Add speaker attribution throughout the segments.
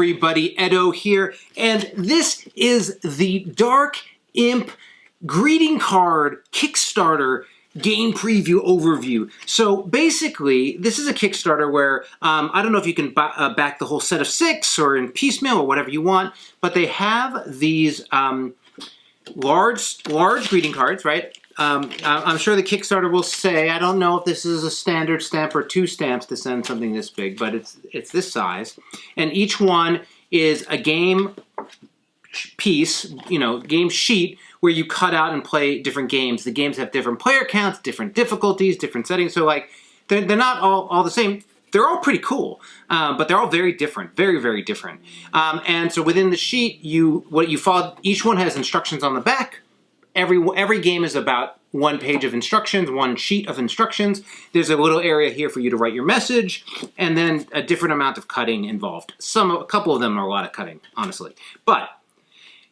Speaker 1: everybody, Edo here, and this is the Dark Imp greeting card Kickstarter game preview overview. So basically, this is a Kickstarter where, I don't know if you can back the whole set of 6 or in piecemeal or whatever you want, but they have these large greeting cards, right? I'm sure the Kickstarter will say, I don't know if this is a standard stamp or 2 stamps to send something this big, but it's this size. And each one is a game piece, game sheet, where you cut out and play different games. The games have different player counts, different difficulties, different settings. So like, they're not all the same. They're all pretty cool, but they're all very different, very, very different. And so within the sheet, what you follow, each one has instructions on the back. Every game is about 1 page of instructions, 1 sheet of instructions. There's a little area here for you to write your message, and then a different amount of cutting involved. A couple of them are a lot of cutting, honestly. But,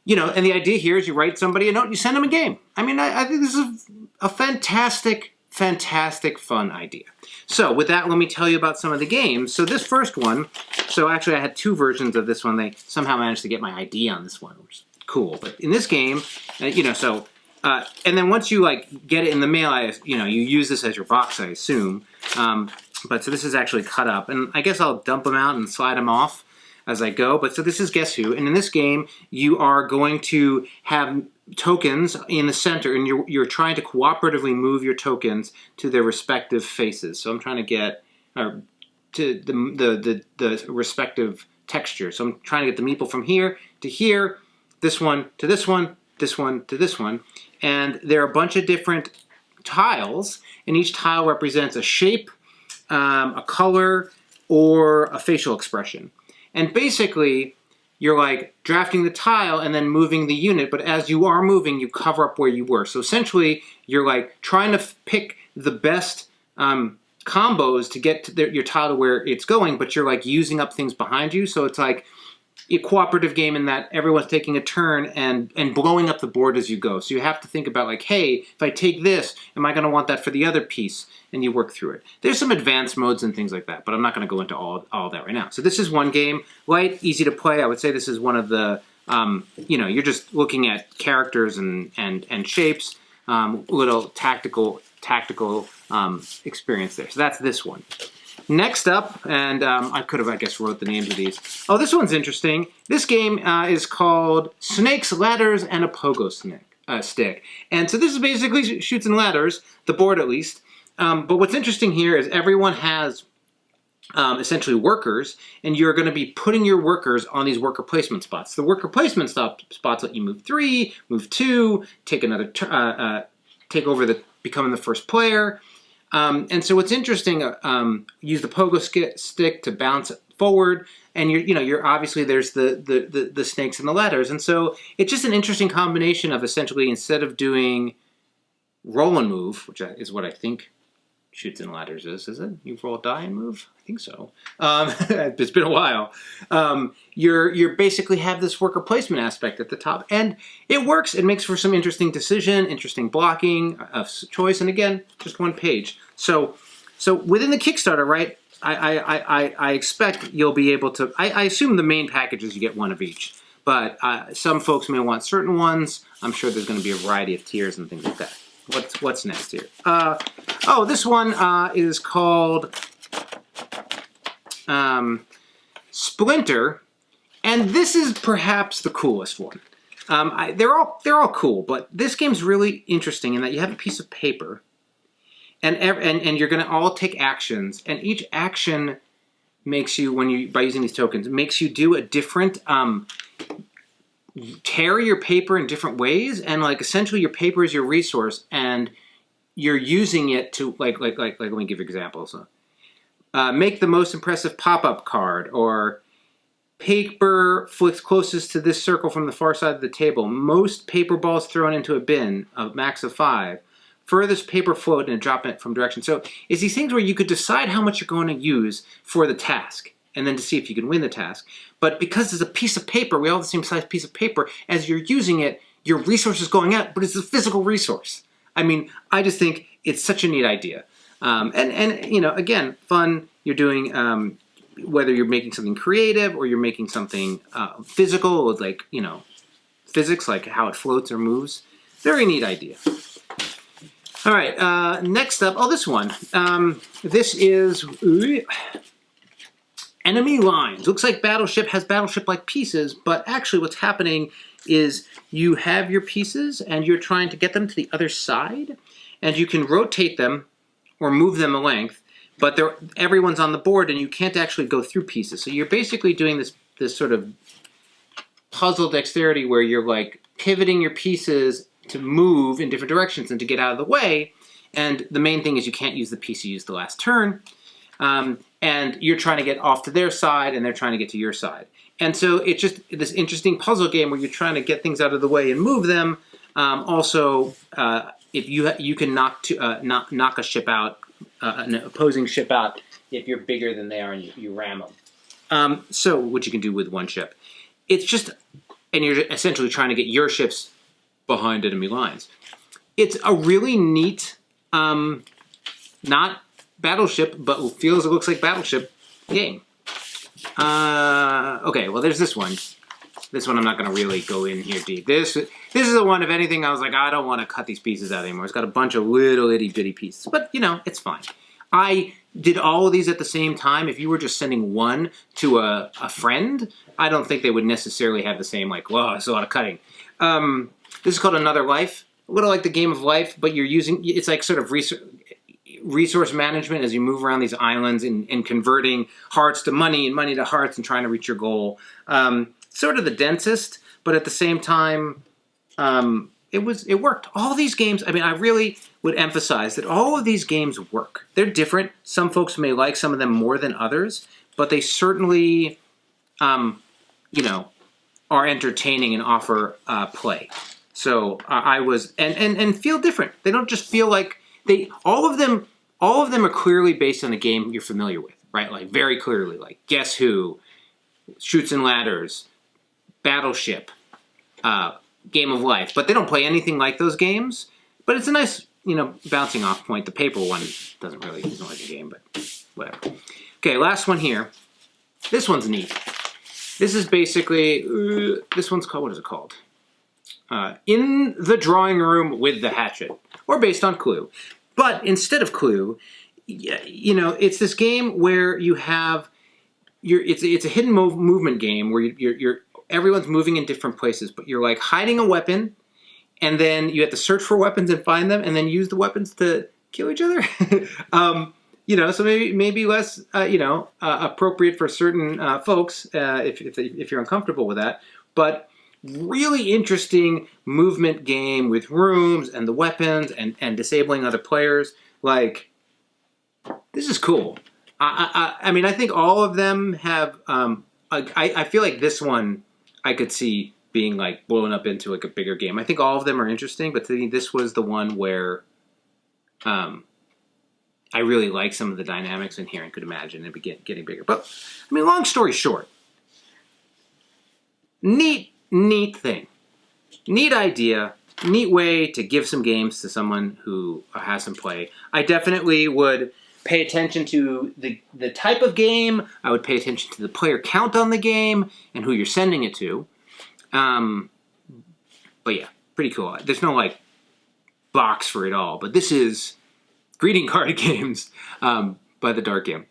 Speaker 1: and the idea here is you write somebody a note and you send them a game. I mean, I think this is a fantastic, fantastic, fun idea. So with that, let me tell you about some of the games. So this first one, so actually I had 2 versions of this one. They somehow managed to get my ID on this one, which is cool. But in this game, and then once you get it in the mail, you use this as your box, I assume. But so this is actually cut up, and I guess I'll dump them out and slide them off as I go. But so this is Guess Who, and in this game, you are going to have tokens in the center, and you're trying to cooperatively move your tokens to their respective faces. So I'm trying to get to the respective texture. So I'm trying to get the meeple from here to here, this one to this one, this one to this one. And there are a bunch of different tiles, and each tile represents a shape, a color, or a facial expression. And basically, you're drafting the tile and then moving the unit, but as you are moving, you cover up where you were. So essentially, you're trying to pick the best combos to get to your tile to where it's going, but you're using up things behind you. So it's a cooperative game in that everyone's taking a turn and blowing up the board as you go. So you have to think about hey, if I take this, am I going to want that for the other piece? And you work through it. There's some advanced modes and things like that, but I'm not going to go into all that right now. So this is one game, light, easy to play. I would say this is one of the, you're just looking at characters and shapes, little tactical experience there. So that's this one. Next up, and I could have, I guess, wrote the names of these. Oh, this one's interesting. This game is called Snakes, Ladders, and a Pogo Stick. And so this is basically shoots and ladders, the board at least. But what's interesting here is everyone has essentially workers, and you're going to be putting your workers on these worker placement spots. The worker placement spots let you move 3, move 2, take another, take over becoming the first player. And so what's interesting, use the pogo stick to bounce forward, and you're obviously there's the snakes and the ladders, and so it's just an interesting combination of essentially instead of doing roll and move, which is what I think shoots and ladders is it? You roll a die and move? I think so. It's been a while. You're basically have this worker placement aspect at the top, and it works. It makes for some interesting decision, interesting blocking of choice, and again, just 1 page. So within the Kickstarter, right? I expect you'll be able to. I assume the main packages you get 1 of each, but some folks may want certain ones. I'm sure there's going to be a variety of tiers and things like that. What's next here? This one is called Splinter, and this is perhaps the coolest one. They're all cool, but this game's really interesting in that you have a piece of paper, and you're going to all take actions, and each action makes you by using these tokens makes you do a different. Tear your paper in different ways, and essentially your paper is your resource, and you're using it to let me give examples. Make the most impressive pop-up card, or paper flicks closest to this circle from the far side of the table. Most paper balls thrown into a bin, a max of 5. Furthest paper float and drop it from direction. So it's these things where you could decide how much you're going to use for the task, and then to see if you can win the task. But because it's a piece of paper, we all have the same size piece of paper, as you're using it, your resource is going out, but it's a physical resource. I mean, I just think it's such a neat idea. And again, fun. You're doing whether you're making something creative or you're making something physical, like, you know, physics, like how it floats or moves. Very neat idea. All right, next up, this one. This is Enemy Lines. Looks like Battleship has Battleship-like pieces, but actually what's happening is you have your pieces and you're trying to get them to the other side, and you can rotate them or move them a length, but everyone's on the board and you can't actually go through pieces. So you're basically doing this sort of puzzle dexterity where you're like pivoting your pieces to move in different directions and to get out of the way. And the main thing is you can't use the piece you used the last turn. And you're trying to get off to their side and they're trying to get to your side. And so it's just this interesting puzzle game where you're trying to get things out of the way and move them. Also, if you can knock a ship out, an opposing ship out, if you're bigger than they are and you ram them. So what you can do with one ship. It's just, and you're essentially trying to get your ships behind enemy lines. It's a really neat, not Battleship, but feels it looks like Battleship game. Okay, well there's this one. This one I'm not going to really go in here deep. This is the one, if anything, I was like, I don't want to cut these pieces out anymore. It's got a bunch of little itty bitty pieces, but you know, it's fine. I did all of these at the same time. If you were just sending one to a friend, I don't think they would necessarily have the same, like, whoa, it's a lot of cutting. This is called Another Life. A little like the Game of Life, but you're using, it's like sort of resource management as you move around these islands and converting hearts to money and money to hearts and trying to reach your goal. Sort of the densest, but at the same time, it worked. All these games, I mean, I really would emphasize that all of these games work. They're different. Some folks may like some of them more than others, but they certainly, you know, are entertaining and offer play. So I was, and feel different. They don't just feel like, all of them are clearly based on a game you're familiar with, right? Like very clearly, like Guess Who, Chutes and Ladders, Battleship, Game of Life. But they don't play anything like those games. But it's a nice, you know, bouncing off point. The paper one isn't like a game, but whatever. Okay, last one here. This one's neat. This is basically, this one's called, what is it called? In the Drawing Room with the Hatchet, or based on Clue. But instead of Clue, you know, it's this game where you have, it's a hidden movement game where everyone's moving in different places, but you're like hiding a weapon, and then you have to search for weapons and find them, and then use the weapons to kill each other. You know, so maybe less, you know, appropriate for certain folks if you're uncomfortable with that, but really interesting movement game with rooms and the weapons and disabling other players. Like, this is cool. I mean, I think all of them have, I feel like this one I could see being like blown up into like a bigger game. I think all of them are interesting, but to me, this was the one where I really like some of the dynamics in here and could imagine it getting bigger. But, I mean, long story short, neat thing. Neat idea. Neat way to give some games to someone who has some play. I definitely would pay attention to the type of game. I would pay attention to the player count on the game and who you're sending it to. But yeah, pretty cool. There's no, like, box for it all. But this is greeting card games by the Dark Game.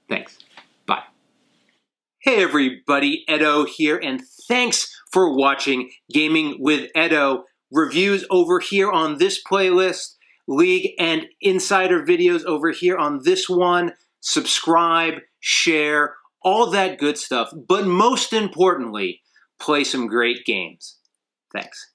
Speaker 1: Thanks. Bye. Hey everybody, Edo here, and thanks for watching Gaming with Edo. Reviews over here on this playlist, League and Insider videos over here on this one. Subscribe, share, all that good stuff. But most importantly, play some great games. Thanks.